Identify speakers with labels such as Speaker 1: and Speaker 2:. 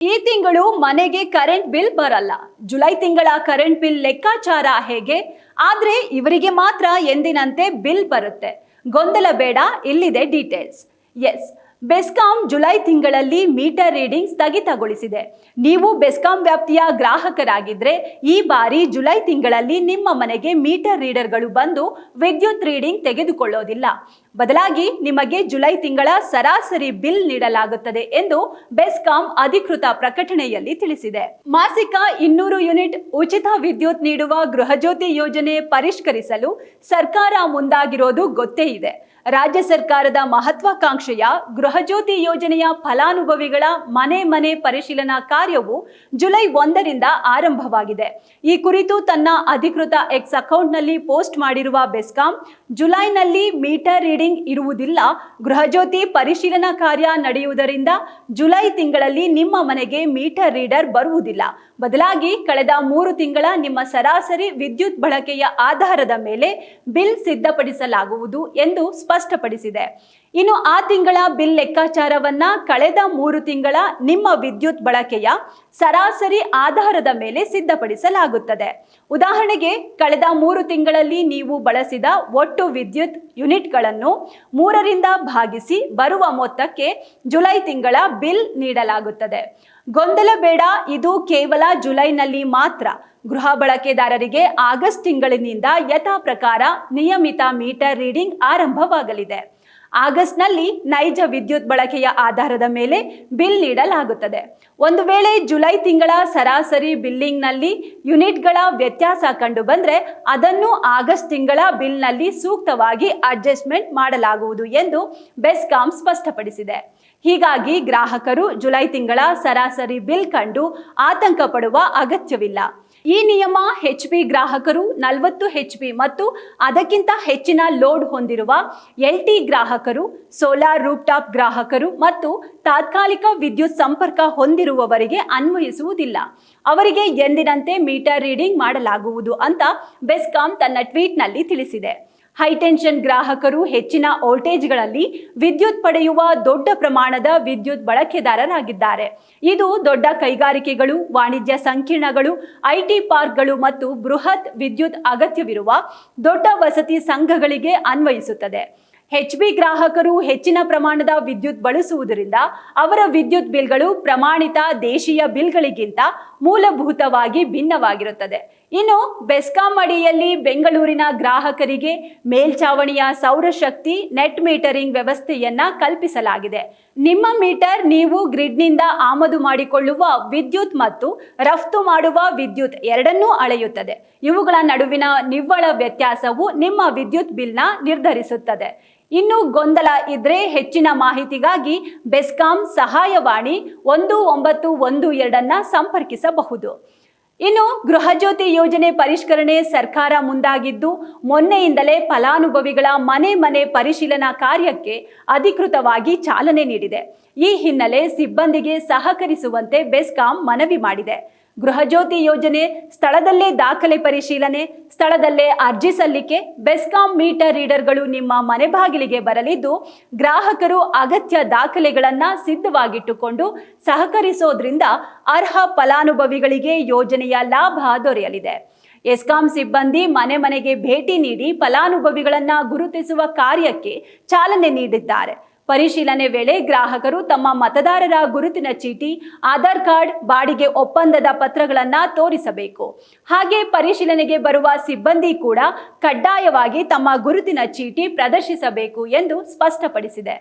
Speaker 1: ಈ ತಿಂಗಳು ಮನೆಗೆ ಕರೆಂಟ್ ಬಿಲ್ ಬರಲ್ಲ. ಜುಲೈ ತಿಂಗಳ ಕರೆಂಟ್ ಬಿಲ್ ಲೆಕ್ಕಾಚಾರ ಹೇಗೆ? ಆದ್ರೆ ಇವರಿಗೆ ಮಾತ್ರ ಎಂದಿನಂತೆ ಬಿಲ್ ಬರುತ್ತೆ. ಗೊಂದಲ ಬೇಡ, ಇಲ್ಲಿದೆ ಡೀಟೇಲ್ಸ್. ಎಸ್, ಬೆಸ್ಕಾಂ ಜುಲೈ ತಿಂಗಳಲ್ಲಿ ಮೀಟರ್ ರೀಡಿಂಗ್ ಸ್ಥಗಿತಗೊಳಿಸಿದೆ. ನೀವು ಬೆಸ್ಕಾಂ ವ್ಯಾಪ್ತಿಯ ಗ್ರಾಹಕರಾಗಿದ್ರೆ ಈ ಬಾರಿ ಜುಲೈ ತಿಂಗಳಲ್ಲಿ ನಿಮ್ಮ ಮನೆಗೆ ಮೀಟರ್ ರೀಡರ್ಗಳು ಬಂದು ವಿದ್ಯುತ್ ರೀಡಿಂಗ್ ತೆಗೆದುಕೊಳ್ಳೋದಿಲ್ಲ. ಬದಲಾಗಿ ನಿಮಗೆ ಜುಲೈ ತಿಂಗಳ ಸರಾಸರಿ ಬಿಲ್ ನೀಡಲಾಗುತ್ತದೆ ಎಂದು ಬೆಸ್ಕಾಂ ಅಧಿಕೃತ ಪ್ರಕಟಣೆಯಲ್ಲಿ ತಿಳಿಸಿದೆ. ಮಾಸಿಕ 200 ಯೂನಿಟ್ ಉಚಿತ ವಿದ್ಯುತ್ ನೀಡುವ ಗೃಹಜ್ಯೋತಿ ಯೋಜನೆ ಪರಿಷ್ಕರಿಸಲು ಸರ್ಕಾರ ಮುಂದಾಗಿರೋದು ಗೊತ್ತೇ ಇದೆ. ರಾಜ್ಯ ಸರ್ಕಾರದ ಮಹತ್ವಾಕಾಂಕ್ಷೆಯ ಗೃಹಜ್ಯೋತಿ ಯೋಜನೆಯ ಫಲಾನುಭವಿಗಳ ಮನೆ ಪರಿಶೀಲನಾ ಕಾರ್ಯವು ಜುಲೈ 1ರಿಂದ ಆರಂಭವಾಗಿದೆ. ಈ ಕುರಿತು ತನ್ನ ಅಧಿಕೃತ ಎಕ್ಸ್ ಅಕೌಂಟ್ನಲ್ಲಿ ಪೋಸ್ಟ್ ಮಾಡಿರುವ ಬೆಸ್ಕಾಂ, ಜುಲೈನಲ್ಲಿ ಮೀಟರ್ ರೀಡಿಂಗ್ ಇರುವುದಿಲ್ಲ. ಗೃಹಜ್ಯೋತಿ ಪರಿಶೀಲನಾ ಕಾರ್ಯ ನಡೆಯುವುದರಿಂದ ಜುಲೈ ತಿಂಗಳಲ್ಲಿ ನಿಮ್ಮ ಮನೆಗೆ ಮೀಟರ್ ರೀಡರ್ ಬರುವುದಿಲ್ಲ. ಬದಲಾಗಿ ಕಳೆದ 3 ತಿಂಗಳ ನಿಮ್ಮ ಸರಾಸರಿ ವಿದ್ಯುತ್ ಬಳಕೆಯ ಆಧಾರದ ಮೇಲೆ ಬಿಲ್ ಸಿದ್ಧಪಡಿಸಲಾಗುವುದು ಎಂದು ಸ್ಪಷ್ಟಪಡಿಸಿದೆ. ಇನ್ನು ಆ ತಿಂಗಳ ಬಿಲ್ ಲೆಕ್ಕಾಚಾರವನ್ನ ಕಳೆದ 3 ತಿಂಗಳ ನಿಮ್ಮ ವಿದ್ಯುತ್ ಬಳಕೆಯ ಸರಾಸರಿ ಆಧಾರದ ಮೇಲೆ ಸಿದ್ಧಪಡಿಸಲಾಗುತ್ತದೆ. ಉದಾಹರಣೆಗೆ, ಕಳೆದ 3 ತಿಂಗಳಲ್ಲಿ ನೀವು ಬಳಸಿದ ಒಟ್ಟು ವಿದ್ಯುತ್ ಯೂನಿಟ್ಗಳನ್ನು 3ರಿಂದ ಭಾಗಿಸಿ ಬರುವ ಮೊತ್ತಕ್ಕೆ ಜುಲೈ ತಿಂಗಳ ಬಿಲ್ ನೀಡಲಾಗುತ್ತದೆ. ಗೊಂದಲ ಬೇಡ, ಇದು ಕೇವಲ ಜುಲೈನಲ್ಲಿ ಮಾತ್ರ. ಗೃಹ ಬಳಕೆದಾರರಿಗೆ ಆಗಸ್ಟ್ ತಿಂಗಳಿನಿಂದ ಯಥಾ ಪ್ರಕಾರ ನಿಯಮಿತ ಮೀಟರ್ ರೀಡಿಂಗ್ ಆರಂಭವಾಗಲಿದೆ. ಆಗಸ್ಟ್ನಲ್ಲಿ ನೈಜ ವಿದ್ಯುತ್ ಬಳಕೆಯ ಆಧಾರದ ಮೇಲೆ ಬಿಲ್ ನೀಡಲಾಗುತ್ತದೆ. ಒಂದು ವೇಳೆ ಜುಲೈ ತಿಂಗಳ ಸರಾಸರಿ ಬಿಲ್ಲಿಂಗ್ನಲ್ಲಿ ಯೂನಿಟ್ಗಳ ವ್ಯತ್ಯಾಸ ಕಂಡು ಬಂದರೆ ಅದನ್ನು ಆಗಸ್ಟ್ ತಿಂಗಳ ಬಿಲ್ನಲ್ಲಿ ಸೂಕ್ತವಾಗಿ ಅಡ್ಜಸ್ಟ್ಮೆಂಟ್ ಮಾಡಲಾಗುವುದು ಎಂದು ಬೆಸ್ಕಾಂ ಸ್ಪಷ್ಟಪಡಿಸಿದೆ. ಹೀಗಾಗಿ ಗ್ರಾಹಕರು ಜುಲೈ ತಿಂಗಳ ಸರಾಸರಿ ಬಿಲ್ ಕಂಡು ಆತಂಕ ಪಡುವ ಅಗತ್ಯವಿಲ್ಲ. ಈ ನಿಯಮ HP ಗ್ರಾಹಕರು, 40 HP ಮತ್ತು ಅದಕ್ಕಿಂತ ಹೆಚ್ಚಿನ ಲೋಡ್ ಹೊಂದಿರುವ LT ಗ್ರಾಹಕರು, ಸೋಲಾರ್ ರೂಫ್ಟಾಪ್ ಗ್ರಾಹಕರು ಮತ್ತು ತಾತ್ಕಾಲಿಕ ವಿದ್ಯುತ್ ಸಂಪರ್ಕ ಹೊಂದಿರುವವರಿಗೆ ಅನ್ವಯಿಸುವುದಿಲ್ಲ. ಅವರಿಗೆ ಎಂದಿನಂತೆ ಮೀಟರ್ ರೀಡಿಂಗ್ ಮಾಡಲಾಗುವುದು ಅಂತ ಬೆಸ್ಕಾಂ ತನ್ನ ಟ್ವೀಟ್ನಲ್ಲಿ ತಿಳಿಸಿದೆ. ಹೈಟೆನ್ಷನ್ ಗ್ರಾಹಕರು ಹೆಚ್ಚಿನ ವೋಲ್ಟೇಜ್ಗಳಲ್ಲಿ ವಿದ್ಯುತ್ ಪಡೆಯುವ ದೊಡ್ಡ ಪ್ರಮಾಣದ ವಿದ್ಯುತ್ ಬಳಕೆದಾರರಾಗಿದ್ದಾರೆ. ಇದು ದೊಡ್ಡ ಕೈಗಾರಿಕೆಗಳು, ವಾಣಿಜ್ಯ ಸಂಕೀರ್ಣಗಳು, IT ಪಾರ್ಕ್ಗಳು ಮತ್ತು ಬೃಹತ್ ವಿದ್ಯುತ್ ಅಗತ್ಯವಿರುವ ದೊಡ್ಡ ವಸತಿ ಸಂಘಗಳಿಗೆ ಅನ್ವಯಿಸುತ್ತದೆ. HB ಗ್ರಾಹಕರು ಹೆಚ್ಚಿನ ಪ್ರಮಾಣದ ವಿದ್ಯುತ್ ಬಳಸುವುದರಿಂದ ಅವರ ವಿದ್ಯುತ್ ಬಿಲ್ಗಳು ಪ್ರಮಾಣಿತ ದೇಶೀಯ ಬಿಲ್ಗಳಿಗಿಂತ ಮೂಲಭೂತವಾಗಿ ಭಿನ್ನವಾಗಿರುತ್ತದೆ. ಇನ್ನು ಬೆಸ್ಕಾಂ ಅಡಿಯಲ್ಲಿ ಬೆಂಗಳೂರಿನ ಗ್ರಾಹಕರಿಗೆ ಮೇಲ್ಛಾವಣಿಯ ಸೌರಶಕ್ತಿ ನೆಟ್ ಮೀಟರಿಂಗ್ ವ್ಯವಸ್ಥೆಯನ್ನ ಕಲ್ಪಿಸಲಾಗಿದೆ. ನಿಮ್ಮ ಮೀಟರ್ ನೀವು ಗ್ರಿಡ್ನಿಂದ ಆಮದು ಮಾಡಿಕೊಳ್ಳುವ ವಿದ್ಯುತ್ ಮತ್ತು ರಫ್ತು ಮಾಡುವ ವಿದ್ಯುತ್ ಎರಡನ್ನೂ ಅಳೆಯುತ್ತದೆ. ಇವುಗಳ ನಡುವಿನ ನಿವ್ವಳ ವ್ಯತ್ಯಾಸವು ನಿಮ್ಮ ವಿದ್ಯುತ್ ಬಿಲ್ನ ನಿರ್ಧರಿಸುತ್ತದೆ. ಇನ್ನು ಗೊಂದಲ ಇದ್ರೆ ಹೆಚ್ಚಿನ ಮಾಹಿತಿಗಾಗಿ ಬೆಸ್ಕಾಂ ಸಹಾಯವಾಣಿ 1912 ಸಂಪರ್ಕಿಸಬಹುದು. ಇನ್ನು ಗೃಹಜ್ಯೋತಿ ಯೋಜನೆ ಪರಿಷ್ಕರಣೆ ಸರ್ಕಾರ ಮುಂದಾಗಿದ್ದು, ಮೊನ್ನೆಯಿಂದಲೇ ಫಲಾನುಭವಿಗಳ ಮನೆ ಪರಿಶೀಲನಾ ಕಾರ್ಯಕ್ಕೆ ಅಧಿಕೃತವಾಗಿ ಚಾಲನೆ ನೀಡಿದೆ. ಈ ಹಿನ್ನೆಲೆ ಸಿಬ್ಬಂದಿಗೆ ಸಹಕರಿಸುವಂತೆ ಬೆಸ್ಕಾಂ ಮನವಿ ಮಾಡಿದೆ. ಗೃಹಜ್ಯೋತಿ ಯೋಜನೆ ಸ್ಥಳದಲ್ಲೇ ದಾಖಲೆ ಪರಿಶೀಲನೆ, ಸ್ಥಳದಲ್ಲೇ ಅರ್ಜಿ ಸಲ್ಲಿಕೆ, ಬೆಸ್ಕಾಂ ಮೀಟರ್ ರೀಡರ್ಗಳು ನಿಮ್ಮ ಮನೆ ಬಾಗಿಲಿಗೆ ಬರಲಿದ್ದು, ಗ್ರಾಹಕರು ಅಗತ್ಯ ದಾಖಲೆಗಳನ್ನ ಸಿದ್ಧವಾಗಿಟ್ಟುಕೊಂಡು ಸಹಕರಿಸೋದ್ರಿಂದ ಅರ್ಹ ಫಲಾನುಭವಿಗಳಿಗೆ ಯೋಜನೆಯ ಲಾಭ ದೊರೆಯಲಿದೆ. ಎಸ್ಕಾಂ ಸಿಬ್ಬಂದಿ ಮನೆಗೆ ಭೇಟಿ ನೀಡಿ ಫಲಾನುಭವಿಗಳನ್ನ ಗುರುತಿಸುವ ಕಾರ್ಯಕ್ಕೆ ಚಾಲನೆ ನೀಡಿದ್ದಾರೆ. ಪರಿಶೀಲನೆ ವೇಳೆ ಗ್ರಾಹಕರು ತಮ್ಮ ಮತದಾರರ ಗುರುತಿನ ಚೀಟಿ, ಆಧಾರ್ ಕಾರ್ಡ್, ಬಾಡಿಗೆ ಒಪ್ಪಂದದ ಪತ್ರಗಳನ್ನು ತೋರಿಸಬೇಕು. ಹಾಗೆ ಪರಿಶೀಲನೆಗೆ ಬರುವ ಸಿಬ್ಬಂದಿ ಕೂಡ ಕಡ್ಡಾಯವಾಗಿ ತಮ್ಮ ಗುರುತಿನ ಚೀಟಿ ಪ್ರದರ್ಶಿಸಬೇಕು ಎಂದು ಸ್ಪಷ್ಟಪಡಿಸಿದೆ.